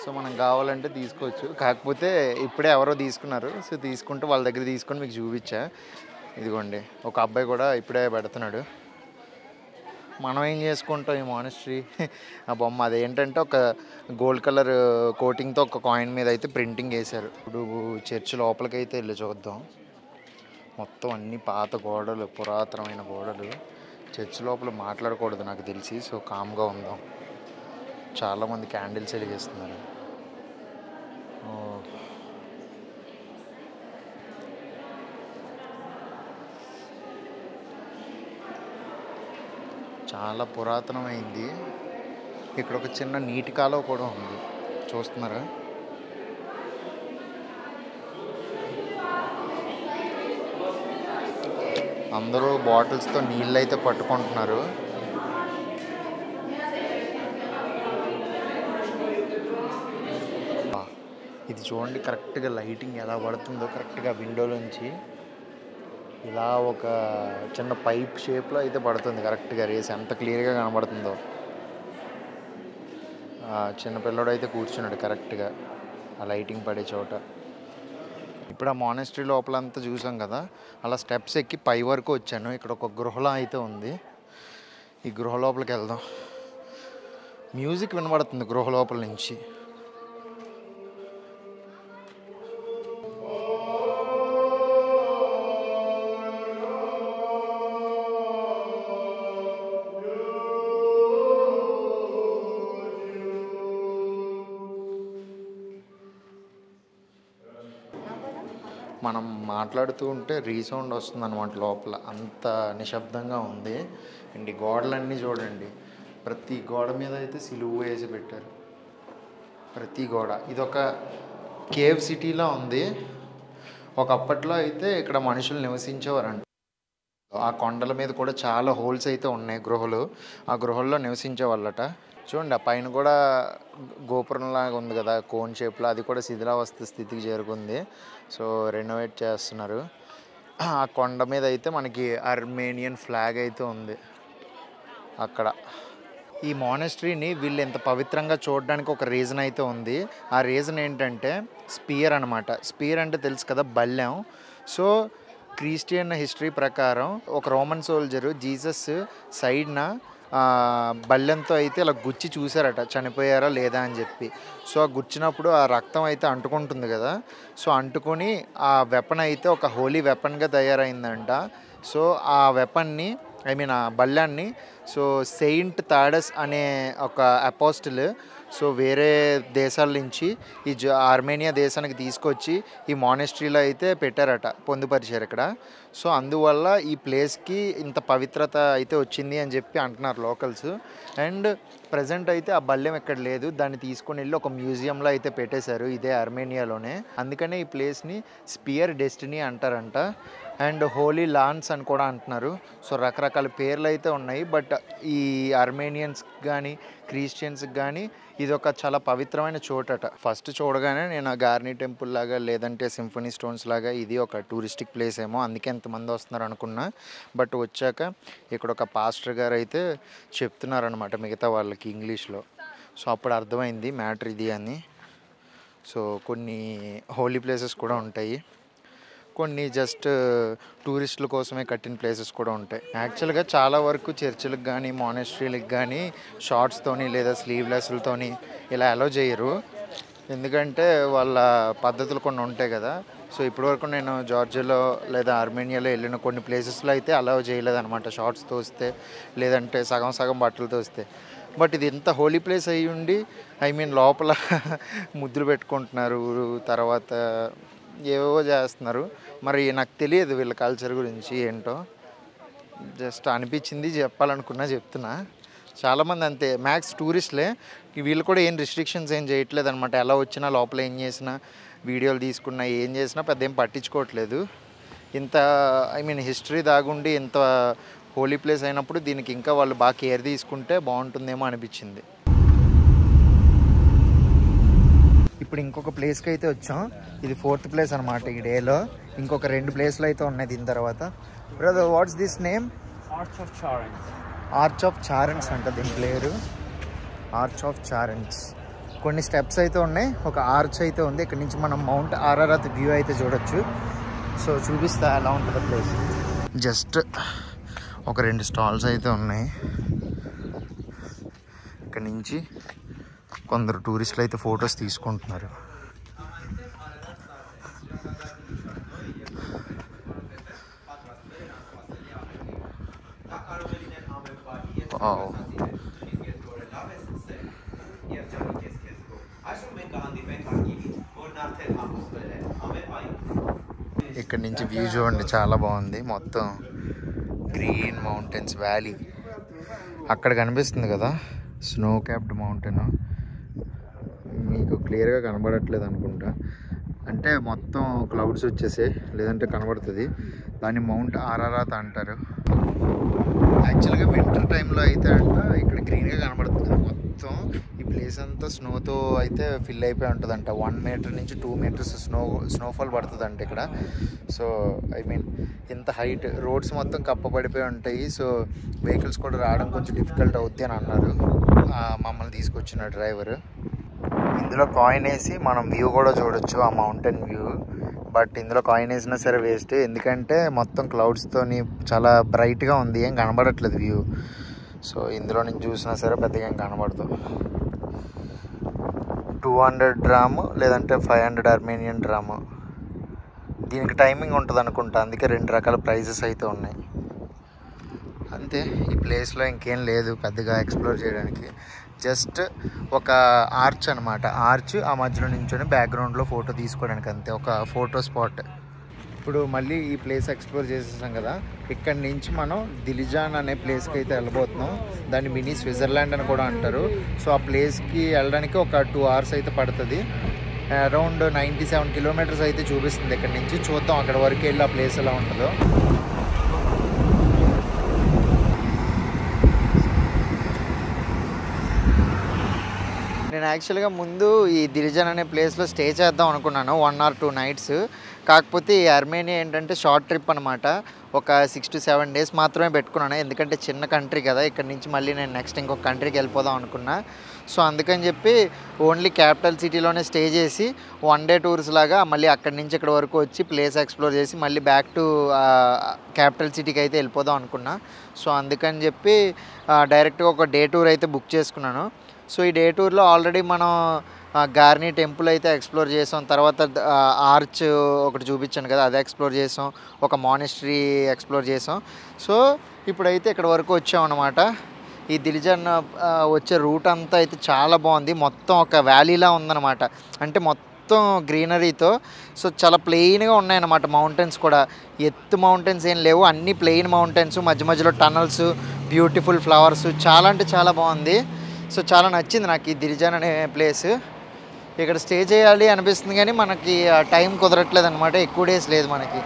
సో మనం కావాలంటే తీసుకోవచ్చు, కాకపోతే ఇప్పుడే ఎవరో తీసుకున్నారు. సో తీసుకుంటే వాళ్ళ దగ్గర తీసుకొని మీకు చూపించా. ఇదిగోండి, ఒక అబ్బాయి కూడా ఇప్పుడే పెడుతున్నాడు. మనం ఏం చేసుకుంటాం ఈ మానిస్ట్రీ ఆ బొమ్మ అదేంటంటే ఒక గోల్డ్ కలర్ కోటింగ్తో ఒక కాయిన్ మీద అయితే ప్రింటింగ్ వేశారు. ఇప్పుడు చర్చ్ లోపలికి అయితే వెళ్ళి చూద్దాం. మొత్తం అన్ని పాత గోడలు, పురాతనమైన గోడలు. చర్చ్ లోపల మాట్లాడకూడదు నాకు తెలిసి, సో కామ్గా ఉందాం. చాలామంది క్యాండిల్స్ వెలిగిస్తున్నారు. చాలా పురాతనమైంది. ఇక్కడ ఒక చిన్న నీటి కాలువ కూడా ఉంది, చూస్తున్నారా? అందరూ బాటిల్స్తో నీళ్ళు అయితే పట్టుకుంటున్నారు. ఇది చూడండి, కరెక్ట్గా లైటింగ్ ఎలా పడుతుందో, కరెక్ట్గా విండోలోంచి ఇలా ఒక చిన్న పైప్ షేప్లో అయితే పడుతుంది. కరెక్ట్గా రేస్ ఎంత క్లియర్గా కనబడుతుందో. చిన్నపిల్లడు అయితే కూర్చున్నాడు కరెక్ట్గా ఆ లైటింగ్ పడే చోట. ఇప్పుడు ఆ మానెస్ట్రీ లోపలంతా చూసాం కదా, అలా స్టెప్స్ ఎక్కి పై వరకు వచ్చాను. ఇక్కడ ఒక గృహలో అయితే ఉంది. ఈ గృహ లోపలికి వెళ్దాం. మ్యూజిక్ వినబడుతుంది గృహ లోపల నుంచి. మనం మాట్లాడుతూ ఉంటే రీసౌండ్ వస్తుంది అనమాట లోపల, అంత నిశ్శబ్దంగా ఉంది. అండ్ ఈ గోడలన్నీ చూడండి, ప్రతి గోడ మీద అయితే సిలువ వేసి పెట్టారు. ప్రతి గోడ ఇదొక కేవ్ సిటీలా ఉంది. ఒకప్పట్లో అయితే ఇక్కడ మనుషులు నివసించేవారంట. ఆ కొండల మీద కూడా చాలా హోల్స్ అయితే ఉన్నాయి గృహలు. ఆ గృహల్లో నివసించేవాళ్ళట. చూడండి, ఆ పైన కూడా గోపురంలాగా ఉంది కదా కోన్ షేప్లో, అది కూడా శిథిలావస్థ స్థితికి చేరుకుంది. సో రెనోవేట్ చేస్తున్నారు. ఆ కొండ మీద అయితే మనకి ఆర్మేనియన్ ఫ్లాగ్ అయితే ఉంది అక్కడ. ఈ మానెస్ట్రీని వీళ్ళు ఎంత పవిత్రంగా చూడడానికి ఒక రీజన్ అయితే ఉంది. ఆ రీజన్ ఏంటంటే స్పియర్ అనమాట. స్పియర్ అంటే తెలుసు కదా, బల్లెం. సో క్రిస్టియన్ హిస్టరీ ప్రకారం ఒక రోమన్ సోల్జరు జీసస్ సైడ్న బల్లెంతో అయితే ఇలా గుచ్చి చూసారట, చనిపోయారా లేదా అని చెప్పి. సో ఆ గుచ్చినప్పుడు ఆ రక్తం అయితే అంటుకుంటుంది కదా. సో అంటుకొని ఆ వెపన్ అయితే ఒక హోలీ వెపన్గా తయారైందంట. సో ఆ వెపన్ని, ఆ బల్యాన్ని సో సెయింట్ థాడస్ అనే ఒక అపోస్టిల్ సో వేరే దేశాల నుంచి ఈ ఆర్మేనియా దేశానికి తీసుకొచ్చి ఈ మానెస్ట్రీలో అయితే పెట్టారట, పొందుపరిచారు ఇక్కడ. సో అందువల్ల ఈ ప్లేస్కి ఇంత పవిత్రత అయితే వచ్చింది అని చెప్పి అంటున్నారు లోకల్స్. అండ్ ప్రజెంట్ అయితే ఆ బల్లెం ఎక్కడ లేదు, దాన్ని తీసుకొని వెళ్ళి ఒక మ్యూజియంలో అయితే పెట్టేశారు ఇదే ఆర్మేనియాలోనే. అందుకనే ఈ ప్లేస్ని స్పియర్ డెస్టినీ అంటారంట. అండ్ హోలీ లాన్స్ అని కూడా అంటున్నారు. సో రకరకాల పేర్లు అయితే ఉన్నాయి. బట్ ఈ ఆర్మేనియన్స్కి కానీ క్రిస్టియన్స్కి కానీ ఇది ఒక చాలా పవిత్రమైన చోటట. ఫస్ట్ చూడగానే నేను ఆ గార్నీ టెంపుల్ లాగా లేదంటే సింఫనీ స్టోన్స్ లాగా ఇది ఒక టూరిస్టిక్ ప్లేస్ ఏమో, అందుకే ఎంతమంది వస్తున్నారు అనుకున్నా. బట్ వచ్చాక ఇక్కడ ఒక పాస్టర్ గారు అయితే చెప్తున్నారనమాట మిగతా వాళ్ళకి ఇంగ్లీష్లో. సో అప్పుడు అర్థమైంది మ్యాటర్ ఇది అని. సో కొన్ని హోలీ ప్లేసెస్ కూడా ఉంటాయి, కొన్ని జస్ట్ టూరిస్టుల కోసమే కట్టిన ప్లేసెస్ కూడా ఉంటాయి. యాక్చువల్గా చాలా వరకు చర్చిలకు కానీ మానెస్ట్రీలకు కానీ షార్ట్స్తోని లేదా స్లీవ్లెస్లతోని ఇలా అలో చేయరు. ఎందుకంటే వాళ్ళ పద్ధతులు కొన్ని ఉంటాయి కదా. సో ఇప్పటివరకు నేను జార్జియాలో లేదా ఆర్మేనియాలో వెళ్ళిన కొన్ని ప్లేసెస్లో అయితే అలౌ చేయలేదన్నమాట షార్ట్స్తో వస్తే, లేదంటే సగం సగం బట్టలతో వస్తే. బట్ ఇది ఎంత హోలీ ప్లేస్ అయ్యి ఉండి లోపల ముద్దులు పెట్టుకుంటున్నారు, తర్వాత ఏవేవో చేస్తున్నారు. మరి నాకు తెలియదు వీళ్ళ కల్చర్ గురించి ఏంటో, జస్ట్ అనిపించింది చెప్పాలనుకున్నా చెప్తున్నా. చాలామంది అంతే, మ్యాక్స్ టూరిస్టులే. వీళ్ళు కూడా ఏం రిస్ట్రిక్షన్స్ ఏం చేయట్లేదు అనమాట. ఎలా వచ్చినా లోపల ఏం చేసినా, వీడియోలు తీసుకున్నా, ఏం చేసినా పెద్ద ఏం పట్టించుకోవట్లేదు. ఇంత హిస్టరీ దాగుండి ఇంత హోలీ ప్లేస్ అయినప్పుడు దీనికి ఇంకా వాళ్ళు బాగా కేర్ తీసుకుంటే బాగుంటుందేమో అనిపించింది. ఇప్పుడు ఇంకొక ప్లేస్కి అయితే వచ్చాం. ఇది 4th ప్లేస్ అనమాట ఈ డేలో. ఇంకొక 2 ప్లేస్లు అయితే ఉన్నాయి దీని తర్వాత. Brother, what's this name? Arch of Charents. Arch of Charents అంట దీని పేరు. Arch of Charents. కొన్ని స్టెప్స్ అయితే ఉన్నాయి, ఒక ఆర్చ్ అయితే ఉంది. ఇక్కడ నుంచి మనం మౌంట్ ఆరారత్ వ్యూ అయితే చూడొచ్చు. సో చూపిస్తా ఎలా ఉంటుంది ప్లేస్. జస్ట్ ఒక 2 స్టాల్స్ అయితే ఉన్నాయి. ఇక్కడ నుంచి కొందరు టూరిస్టులు అయితే ఫొటోస్ తీసుకుంటున్నారు. ఇక్కడ నుంచి వ్యూ చూడండి, చాలా బాగుంది. మొత్తం గ్రీన్ మౌంటైన్స్, వ్యాలీ. అక్కడ కనిపిస్తుంది కదా స్నో క్యాప్డ్ మౌంటైన్, మీకు క్లియర్గా కనబడట్లేదు అనుకుంటా. అంటే మొత్తం క్లౌడ్స్ వచ్చేసాయి, లేదంటే కనబడుతుంది. దాన్ని మౌంట్ ఆరారాత్ అంటారు. యాక్చువల్గా వింటర్ టైంలో అయితే అంట ఇక్కడ గ్రీన్గా కనబడుతుంది మొత్తం. ఈ ప్లేస్ అంతా స్నోతో అయితే ఫిల్ అయిపోయి ఉంటుంది అంట. 1 మీటర్ నుంచి 2 మీటర్స్ స్నోఫాల్ పడుతుంది అంట ఇక్కడ. సో ఐ మీన్ ఇంత హైట్ రోడ్స్ మొత్తం కప్పబడిపోయి ఉంటాయి. సో వెహికల్స్ కూడా రావడం కొంచెం డిఫికల్ట్ అవుద్ది అని అన్నారు మమ్మల్ని తీసుకొచ్చిన డ్రైవర్. ఇందులో కాయిన్ వేసి మనం వ్యూ కూడా చూడొచ్చు, ఆ మౌంటైన్ వ్యూ. బట్ ఇందులో కాయిన్ వేసినా సరే వేస్ట్, ఎందుకంటే మొత్తం క్లౌడ్స్తోని చాలా బ్రైట్గా ఉంది, ఏం కనబడట్లేదు వ్యూ. సో ఇందులో నుంచి చూసినా సరే పెద్దగా ఏం కనబడదు. 200 డ్రాము లేదంటే 500 అర్మేనియన్ డ్రాము. దీనికి టైమింగ్ ఉంటుంది అనుకుంటా, అందుకే 2 రకాల ప్రైజెస్ అయితే ఉన్నాయి. అంతే, ఈ ప్లేస్లో ఇంకేం లేదు పెద్దగా ఎక్స్ప్లోర్ చేయడానికి. జస్ట్ ఒక ఆర్చ్ అనమాట, ఆర్చ్ ఆ మధ్యలో నించొని బ్యాక్గ్రౌండ్లో ఫోటో తీసుకోవడానికి, అంతే, ఒక ఫోటో స్పాట్. ఇప్పుడు మళ్ళీ ఈ ప్లేస్ ఎక్స్ప్లోర్ చేసేసాం కదా, ఇక్కడ నుంచి మనం దిలిజాన్ అనే ప్లేస్కి అయితే వెళ్ళబోతున్నాం. దాన్ని మినీ స్విట్జర్లాండ్ అని కూడా అంటారు. సో ఆ ప్లేస్కి వెళ్ళడానికి ఒక 2 hours అయితే పడుతుంది. అరౌండ్ 97 కిలోమీటర్స్ అయితే చూపిస్తుంది ఇక్కడ నుంచి. చూద్దాం అక్కడ వరకు వెళ్ళి ఆ ప్లేస్ ఎలా ఉంటుందో. నేను యాక్చువల్గా ముందు ఈ దిలిజాన్ అనే ప్లేస్లో స్టే చేద్దాం అనుకున్నాను 1 or 2 nights. కాకపోతే ఈ అర్మేనియా ఏంటంటే షార్ట్ ట్రిప్ అనమాట, ఒక 6 to 7 days మాత్రమే పెట్టుకున్నాను. ఎందుకంటే చిన్న కంట్రీ కదా, ఇక్కడ నుంచి మళ్ళీ నేను నెక్స్ట్ ఇంకొక కంట్రీకి వెళ్ళిపోదాం అనుకున్నా. సో అందుకని చెప్పి ఓన్లీ క్యాపిటల్ సిటీలోనే స్టే చేసి 1 day టూర్స్ లాగా మళ్ళీ అక్కడి నుంచి ఇక్కడ వరకు వచ్చి ప్లేస్ ఎక్స్ప్లోర్ చేసి మళ్ళీ బ్యాక్ టు క్యాపిటల్ సిటీకి అయితే వెళ్ళిపోదాం అనుకున్నా. సో అందుకని చెప్పి డైరెక్ట్గా ఒక డే టూర్ అయితే బుక్ చేసుకున్నాను. సో ఈ డే టూర్లో ఆల్రెడీ మనం గార్నీ టెంపుల్ అయితే ఎక్స్ప్లోర్ చేసాం, తర్వాత ఆర్చ్ ఒకటి చూపించాను కదా అది ఎక్స్ప్లోర్ చేసాం, ఒక మానిస్ట్రీ ఎక్స్ప్లోర్ చేసాం. సో ఇప్పుడైతే ఇక్కడ వరకు వచ్చామన్నమాట. ఈ దిలిజాన్ వచ్చే రూట్ అంతా అయితే చాలా బాగుంది, మొత్తం ఒక వ్యాలీలా ఉందన్నమాట, అంటే మొత్తం గ్రీనరీతో. సో చాలా ప్లెయిన్గా ఉన్నాయన్నమాట మౌంటైన్స్ కూడా, ఎత్తు మౌంటైన్స్ ఏం లేవు, అన్నీ ప్లెయిన్ మౌంటైన్స్, మధ్య మధ్యలో టనల్స్, బ్యూటిఫుల్ ఫ్లవర్స్, చాలా అంటే చాలా బాగుంది. సో చాలా నచ్చింది నాకు ఈ దిలిజాన్ అనే ప్లేస్. ఇక్కడ స్టే చేయాలి అనిపిస్తుంది కానీ మనకి టైం కుదరట్లేదు అనమాట, ఎక్కువ డేస్ లేదు మనకి.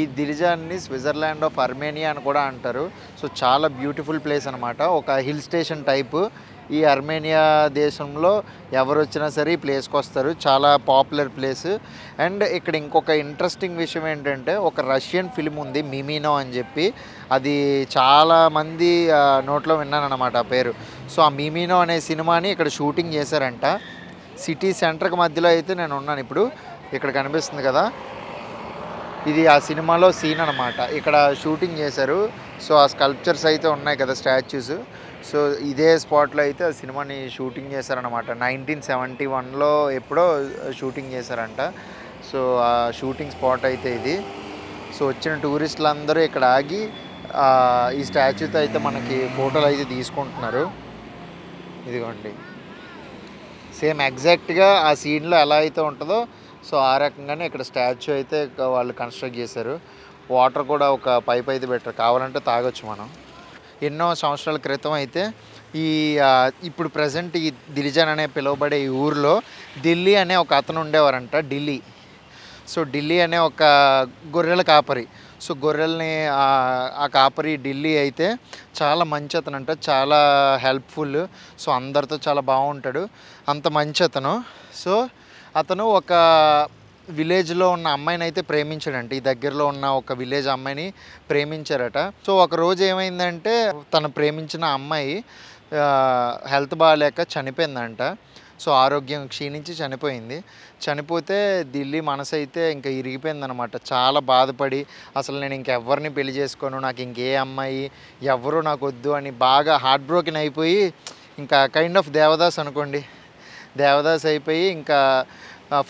ఈ దిలిజాన్ని స్విట్జర్లాండ్ ఆఫ్ అర్మేనియా అని కూడా అంటారు. సో చాలా బ్యూటిఫుల్ ప్లేస్ అనమాట, ఒక హిల్ స్టేషన్ టైపు. ఈ అర్మేనియా దేశంలో ఎవరు వచ్చినా సరే ఈ ప్లేస్కి వస్తారు, చాలా పాపులర్ ప్లేస్. అండ్ ఇక్కడ ఇంకొక ఇంట్రెస్టింగ్ విషయం ఏంటంటే, ఒక రష్యన్ ఫిల్మ్ ఉంది మిమీనో అని చెప్పి, అది చాలామంది నోట్లో విన్నానమాట ఆ పేరు. సో ఆ మిమీనో అనే సినిమాని ఇక్కడ షూటింగ్ చేశారంట. సిటీ సెంటర్కి మధ్యలో అయితే నేను ఉన్నాను ఇప్పుడు, ఇక్కడ కనిపిస్తుంది కదా, ఇది ఆ సినిమాలో సీన్ అనమాట, ఇక్కడ షూటింగ్ చేశారు. సో ఆ స్కల్ప్చర్స్ అయితే ఉన్నాయి కదా, స్టాచ్యూస్. సో ఇదే స్పాట్లో అయితే ఆ సినిమాని షూటింగ్ చేశారనమాట. 1971లో ఎప్పుడో షూటింగ్ చేశారంట. సో ఆ షూటింగ్ స్పాట్ అయితే ఇది. సో వచ్చిన టూరిస్టులు అందరూ ఇక్కడ ఆగి ఈ స్టాచ్యూతో అయితే మనకి ఫోటోలు అయితే తీసుకుంటున్నారు. ఇదిగోండి, సేమ్ ఎగ్జాక్ట్గా ఆ సీన్లో ఎలా అయితే ఉంటుందో సో ఆ రకంగానే ఇక్కడ స్టాచ్యూ అయితే వాళ్ళు కన్స్ట్రక్ట్ చేశారు. వాటర్ కూడా ఒక పైప్ అయితే పెట్టారు, కావాలంటే తాగొచ్చు మనం. ఎన్నో సంవత్సరాల క్రితం అయితే ఈ ఇప్పుడు ప్రజెంట్ ఈ దిలిజాన్ అనే పిలువబడే ఈ ఊరిలో ఢిల్లీ అనే ఒక అతను ఉండేవారంట, ఢిల్లీ. సో ఢిల్లీ అనే ఒక గొర్రెల కాపరి. సో గొర్రెల్ని ఆ కాపరి ఢిల్లీ అయితే చాలా మంచి అతను అంట, చాలా హెల్ప్ఫుల్. సో అందరితో చాలా బాగుంటాడు, అంత మంచి అతను. సో అతను ఒక విలేజ్లో ఉన్న అమ్మాయిని అయితే ప్రేమించాడంట, ఈ దగ్గరలో ఉన్న ఒక విలేజ్ అమ్మాయిని ప్రేమించారట. సో ఒక రోజు ఏమైందంటే తను ప్రేమించిన అమ్మాయి హెల్త్ బాగాలేక చనిపోయిందంట. సో ఆరోగ్యం క్షీణించి చనిపోయింది. చనిపోతే ఢిల్లీ మనసు అయితే ఇంకా ఇరిగిపోయిందనమాట, చాలా బాధపడి అసలు నేను ఇంకెవరిని పెళ్లి చేసుకోను, నాకు ఇంకే అమ్మాయి ఎవరు నాకు వద్దు అని బాగా హార్ట్ బ్రోకెన్ అయిపోయి, ఇంకా కైండ్ ఆఫ్ దేవదాస్ అనుకోండి, దేవదాస్ అయిపోయి ఇంకా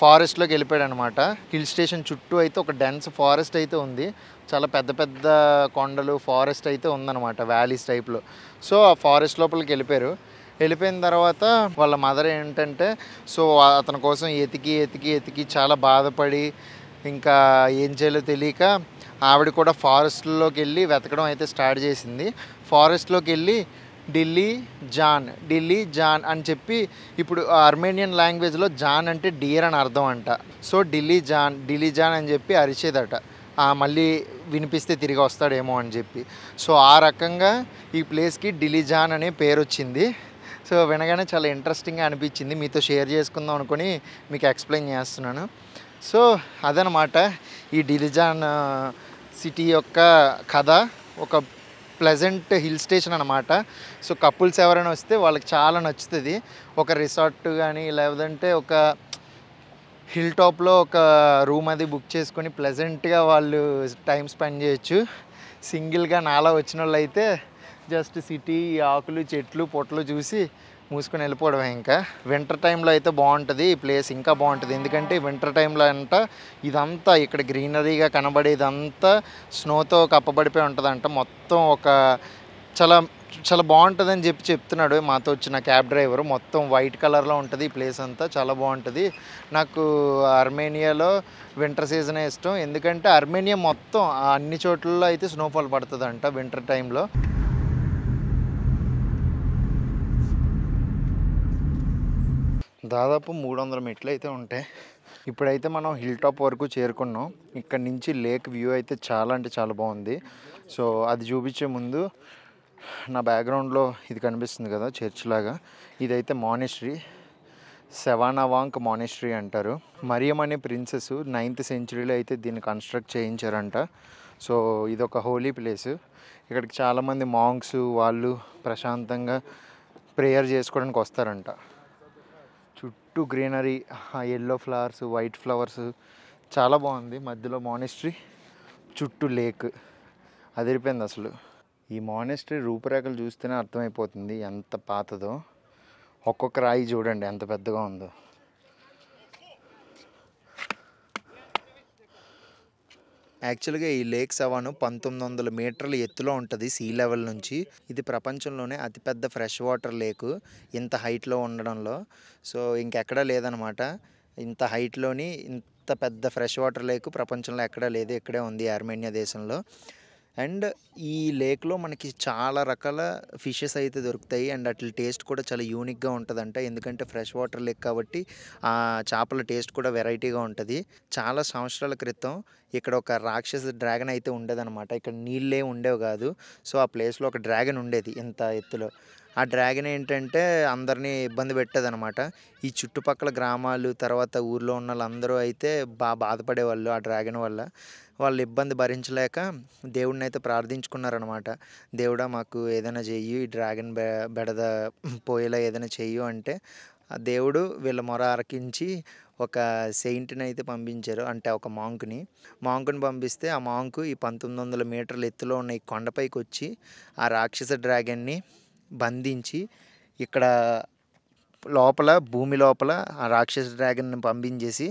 ఫారెస్ట్లోకి వెళ్ళిపోయాడు అనమాట. హిల్ స్టేషన్ చుట్టూ అయితే ఒక డెన్స్ ఫారెస్ట్ అయితే ఉంది, చాలా పెద్ద పెద్ద కొండలు ఫారెస్ట్ అయితే ఉందన్నమాట, వ్యాలీస్ టైప్లో. సో ఆ ఫారెస్ట్ లోపలికి వెళ్ళిపోయారు. వెళ్ళిపోయిన తర్వాత వాళ్ళ మదర్ ఏంటంటే, సో అతని కోసం ఎతికి ఎతికి ఎతికి చాలా బాధపడి ఇంకా ఏం చేయాలో తెలియక ఆవిడ కూడా ఫారెస్ట్లోకి వెళ్ళి వెతకడం అయితే స్టార్ట్ చేసింది. ఫారెస్ట్లోకి వెళ్ళి ఢిల్లీ జాన్ అని చెప్పి ఇప్పుడు ఆర్మేనియన్ లాంగ్వేజ్లో జాన్ అంటే డియర్ అని అర్థం అంట. సో ఢిల్లీ జాన్ అని చెప్పి అరిచేదట, మళ్ళీ వినిపిస్తే తిరిగి వస్తాడేమో అని చెప్పి. సో ఆ రకంగా ఈ ప్లేస్కి ఢిల్లీ జాన్ అనే పేరు వచ్చింది. సో వినగానే చాలా ఇంట్రెస్టింగ్గా అనిపించింది, మీతో షేర్ చేసుకుందాం అనుకొని మీకు ఎక్స్ప్లెయిన్ చేస్తున్నాను. సో అదనమాట ఈ ఢిల్లీజాన్ సిటీ యొక్క కథ. ఒక ప్లెజెంట్ హిల్ స్టేషన్ అనమాట. సో కపుల్స్ ఎవరైనా వస్తే వాళ్ళకి చాలా నచ్చుతుంది. ఒక రిసార్ట్ కానీ లేదంటే ఒక హిల్ టాప్లో ఒక రూమ్ అది బుక్ చేసుకొని ప్లెజెంట్గా వాళ్ళు టైం స్పెండ్ చేయొచ్చు. సింగిల్గా నాలా వచ్చిన వాళ్ళు అయితే జస్ట్ సిటీ, ఆకులు, చెట్లు, పొట్లు చూసి మూసుకొని వెళ్ళిపోవడమే. ఇంకా వింటర్ టైంలో అయితే బాగుంటుంది ఈ ప్లేస్, ఇంకా బాగుంటుంది. ఎందుకంటే వింటర్ టైంలో అంట ఇదంతా ఇక్కడ గ్రీనరీగా కనబడేదంతా స్నోతో కప్పబడిపోయి ఉంటుందంట. మొత్తం ఒక చాలా చాలా బాగుంటుందని చెప్తున్నాడు మాతో వచ్చిన క్యాబ్ డ్రైవరు. మొత్తం వైట్ కలర్లో ఉంటుంది ఈ ప్లేస్ అంతా, చాలా బాగుంటుంది. నాకు ఆర్మేనియాలో వింటర్ సీజనే ఇష్టం, ఎందుకంటే ఆర్మేనియా మొత్తం అన్ని చోట్లలో అయితే స్నోఫాల్ పడుతుందంట వింటర్ టైంలో. దాదాపు 300 మెట్లు అయితే ఉంటాయి. ఇప్పుడైతే మనం హిల్ టాప్ వరకు చేరుకున్నాం. ఇక్కడ నుంచి లేక్ వ్యూ అయితే చాలా అంటే చాలా బాగుంది. సో అది చూపించే ముందు నా బ్యాక్గ్రౌండ్లో ఇది కనిపిస్తుంది కదా చర్చ్ లాగా, ఇదైతే మానిస్ట్రీ, సెవానావాంక్ మానిస్ట్రీ అంటారు. మరియం అనే ప్రిన్సెస్ 9th సెంచరీలో అయితే దీన్ని కన్స్ట్రక్ట్ చేయించారంట. సో ఇది ఒక హోలీ ప్లేస్. ఇక్కడికి చాలామంది మాంక్స్ వాళ్ళు ప్రశాంతంగా ప్రేయర్ చేసుకోవడానికి వస్తారంట. చుట్టూ greenery, yellow flowers, white flowers, చాలా బాగుంది. మధ్యలో మానిస్ట్రీ, చుట్టూ లేక్, అదిరిపోయింది అసలు. ఈ మానిస్ట్రీ రూపురేఖలు చూస్తేనే అర్థమైపోతుంది ఎంత పాతదో. ఒక్కొక్క రాయి చూడండి ఎంత పెద్దగా ఉందో. యాక్చువల్గా ఈ లేక్ సవాను 1900 మీటర్ల ఎత్తులో ఉంటుంది సీ లెవెల్ నుంచి. ఇది ప్రపంచంలోనే అతిపెద్ద ఫ్రెష్ వాటర్ లేకు ఇంత హైట్లో ఉండడంలో. సో ఇంకెక్కడా లేదనమాట ఇంత హైట్లోని ఇంత పెద్ద ఫ్రెష్ వాటర్ లేకు ప్రపంచంలో ఎక్కడా లేదు, ఇక్కడే ఉంది ఆర్మేనియా దేశంలో. అండ్ ఈ లేక్లో మనకి చాలా రకాల ఫిషెస్ అయితే దొరుకుతాయి. అండ్ అట్ల టేస్ట్ కూడా చాలా యూనిక్గా ఉంటుందంట, ఎందుకంటే ఫ్రెష్ వాటర్ లేక్ కాబట్టి ఆ చేపల టేస్ట్ కూడా వెరైటీగా ఉంటుంది. చాలా సంవత్సరాల క్రితం ఇక్కడ ఒక రాక్షస డ్రాగన్ అయితే ఉండేదన్నమాట. ఇక్కడ నీళ్ళే ఉండేవి కాదు. సో ఆ ప్లేస్లో ఒక డ్రాగన్ ఉండేది ఇంత ఎత్తులో. ఆ డ్రాగన్ ఏంటంటే అందరినీ ఇబ్బంది పెట్టేదన్నమాట. ఈ చుట్టుపక్కల గ్రామాలు తర్వాత ఊర్లో ఉన్న వాళ్ళందరూ అయితే బాధపడేవాళ్ళు ఆ డ్రాగన్ వల్ల. వాళ్ళు ఇబ్బంది భరించలేక దేవుడిని అయితే ప్రార్థించుకున్నారనమాట. దేవుడా మాకు ఏదైనా చెయ్యి, ఈ డ్రాగన్ బెడద పోయేలా ఏదైనా చెయ్యు అంటే ఆ దేవుడు వీళ్ళ మొర ఆలకించి ఒక సెయింట్ని అయితే పంపించారు, అంటే ఒక మాంకుని పంపిస్తే ఆ మాంకు ఈ 1900 మీటర్ల ఎత్తులో ఉన్న ఈ కొండపైకి వచ్చి ఆ రాక్షస డ్రాగన్ని బంధించి ఇక్కడ లోపల భూమి లోపల ఆ రాక్షస డ్రాగన్ని పంపించేసి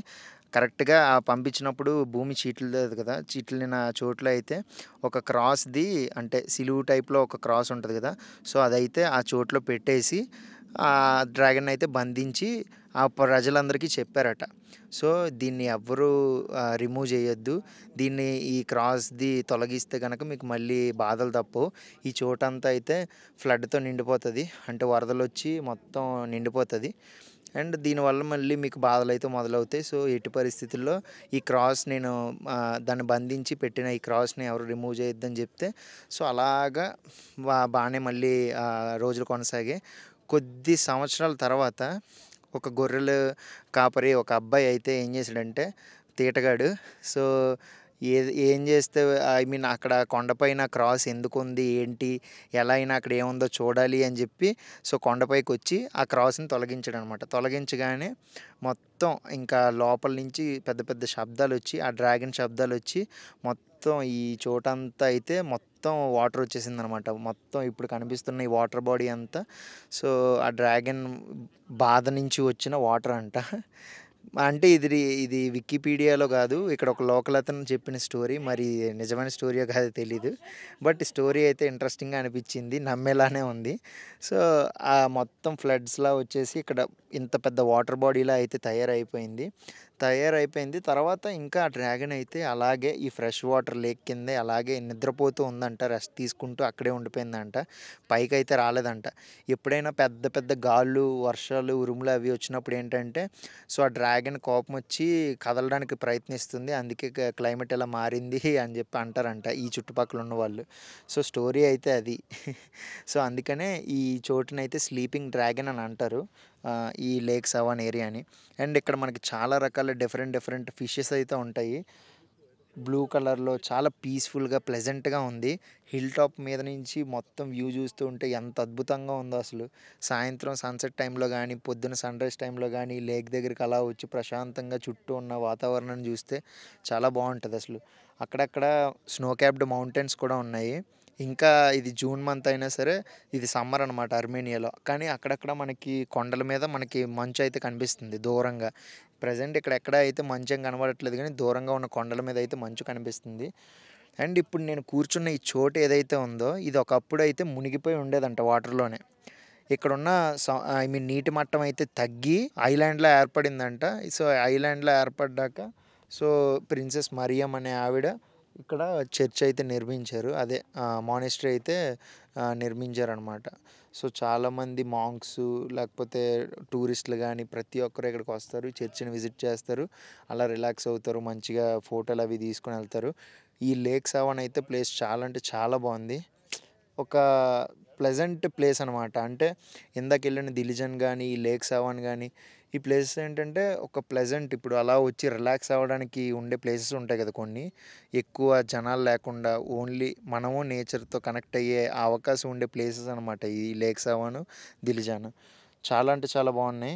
కరెక్ట్గా పంపించినప్పుడు భూమి చీట్లేదు కదా, చీట్లిన చోట్ల అయితే ఒక క్రాస్ది అంటే సిలువు టైప్లో ఒక క్రాస్ ఉంటుంది కదా, సో అదైతే ఆ చోట్లో పెట్టేసి ఆ డ్రాగన్ అయితే బంధించి ఆ ప్రజలందరికీ చెప్పారట. సో దీన్ని ఎవ్వరూ రిమూవ్ చేయొద్దు, దీన్ని ఈ క్రాస్ది తొలగిస్తే కనుక మీకు మళ్ళీ బాధలు తప్పవు. ఈ చోటంతా అయితే ఫ్లడ్తో నిండిపోతుంది, అంటే వరదలు వచ్చి మొత్తం నిండిపోతుంది. అండ్ దీనివల్ల మళ్ళీ మీకు బాధలు అయితే మొదలవుతాయి. సో ఎట్టి పరిస్థితుల్లో ఈ క్రాస్ నేను దాన్ని బంధించి పెట్టిన ఈ క్రాస్ని ఎవరు రిమూవ్ చేయొద్దని చెప్తే సో అలాగా బాగానే మళ్ళీ రోజులు కొనసాగాయి. కొద్ది సంవత్సరాల తర్వాత ఒక గొర్రెలు కాపరి ఒక అబ్బాయి అయితే ఏం చేశాడంటే తీటగాడు. సో ఏం చేస్తే అక్కడ కొండపైన క్రాస్ ఎందుకు ఉంది ఏంటి ఎలా అయినా అక్కడ ఏముందో చూడాలి అని చెప్పి సో కొండపైకి వచ్చి ఆ క్రాస్ని తొలగించాడు అనమాట. తొలగించగానే మొత్తం ఇంకా లోపల నుంచి పెద్ద పెద్ద శబ్దాలు వచ్చి ఆ డ్రాగన్ శబ్దాలు వచ్చి మొత్తం ఈ చోటంతా అయితే మొత్తం వాటర్ వచ్చేసింది అనమాట. మొత్తం ఇప్పుడు కనిపిస్తున్న ఈ వాటర్ బాడీ అంతా సో ఆ డ్రాగన్ బాధ నుంచి వచ్చిన వాటర్ అంట. అంటే ఇది వికీపీడియాలో కాదు, ఇక్కడ ఒక లోకల్ అతను చెప్పిన స్టోరీ, మరి నిజమైన స్టోరీయో కాదో తెలీదు. బట్ స్టోరీ అయితే ఇంట్రెస్టింగ్గా అనిపించింది, నమ్మేలానే ఉంది. సో ఆ మొత్తం ఫ్లడ్స్లా వచ్చేసి ఇక్కడ ఇంత పెద్ద వాటర్ బాడీలా అయితే తయారైపోయింది. తయారైపోయింది. తర్వాత ఇంకా ఆ డ్రాగన్ అయితే అలాగే ఈ ఫ్రెష్ వాటర్ లేక్ కిందే అలాగే నిద్రపోతూ ఉందంట. రెస్ట్ తీసుకుంటూ అక్కడే ఉండిపోయిందంట. పైకైతే రాలేదంట. ఎప్పుడైనా పెద్ద పెద్ద గాలులు, వర్షాలు, ఉరుములు అవి వచ్చినప్పుడు ఏంటంటే సో, ఆ డ్రాగన్ కోపమొచ్చి కదలడానికి ప్రయత్నిస్తుంది. అందుకే క్లైమేట్ ఇలా మారింది అని చెప్పి అంటారంట ఈ చుట్టుపక్కల ఉన్నవాళ్ళు. సో, స్టోరీ అయితే అది. సో, అందుకనే ఈ చోటునైతే స్లీపింగ్ డ్రాగన్ అని అంటారు. ఈ లేక్ సవాన్ ఏరియాని. అండ్ ఇక్కడ మనకి చాలా రకాల డిఫరెంట్ ఫిషెస్ అయితే ఉంటాయి. బ్లూ కలర్‌లో చాలా పీస్‌ఫుల్‌గా, ప్లెజెంట్‌గా ఉంది. హిల్ టాప్ మీద నుంచి మొత్తం వ్యూ చూస్తూ ఉంటే ఎంత అద్భుతంగా ఉందో అసలు. సాయంత్రం సన్‌సెట్ టైంలో గానీ, పొద్దున సన్‌రైజ్ టైంలో గానీ, లేక్ దగ్గరికి అలా వచ్చి ప్రశాంతంగా చుట్టూ ఉన్న వాతావరణాన్ని చూస్తే చాలా బావుంటదసలు. అక్కడక్కడ స్నో క్యాప్డ్ మౌంటైన్స్ కూడా ఉన్నాయి. ఇంకా ఇది జూన్ మంత్ అయినా సరే, ఇది సమ్మర్ అనమాట అర్మేనియాలో. కానీ అక్కడక్కడ మనకి కొండల మీద మనకి మంచయితే కనిపిస్తుంది దూరంగా. ప్రెజెంట్ ఇక్కడ ఎక్కడ అయితే మంచేం కనబడట్లేదు గానీ, దూరంగా ఉన్న కొండల మీద అయితే మంచు కనిపిస్తుంది. అండ్ ఇప్పుడు నేను కూర్చున్న ఈ చోటు ఏదైతే ఉందో, ఇది ఒకప్పుడైతే మునిగిపోయి ఉండేదంట వాటర్‌లోనే. ఇక్కడున్న ఐ మీన్ నీటి మట్టం అయితే తగ్గి ఐలాండ్‌లా ఏర్పడిందంట. సో, ఐలాండ్‌లా ఏర్పడ్డాక సో, ప్రిన్సెస్ మరియం అనే ఆవిడ ఇక్కడ చర్చ్ అయితే నిర్మించారు. అదే మానిస్ట్రీ అయితే నిర్మించారనమాట. సో, చాలామంది మాంక్సు లేకపోతే టూరిస్టులు గానీ ప్రతి ఒక్కరు ఇక్కడికి వస్తారు. చర్చిని విజిట్ చేస్తారు. అలా రిలాక్స్ అవుతారు. మంచిగా ఫోటోలు అవి తీసుకొని వెళ్తారు. ఈ లేక్ సవాన్ అయితే ప్లేస్ చాలా అంటే చాలా బాగుంది. ఒక ప్లెజెంట్ ప్లేస్ అనమాట. అంటే ఇందాకెళ్ళిన దిలిజన్ గానీ, ఈ లేక్ సవాన్ గానీ, ఈ ప్లేసెస్ ఏంటంటే ఒక ప్లెజెంట్ ఇప్పుడు అలా వచ్చి రిలాక్స్ అవ్వడానికి ఉండే ప్లేసెస్ ఉంటాయి కదా కొన్ని. ఎక్కువ జనాలు లేకుండా ఓన్లీ మనము నేచర్‌తో కనెక్ట్ అయ్యే ఆ అవకాశం ఉండే ప్లేసెస్ అనమాట ఈ లేక్ సవాను, దిలిజాన్. చాలా అంటే చాలా బాగున్నాయి.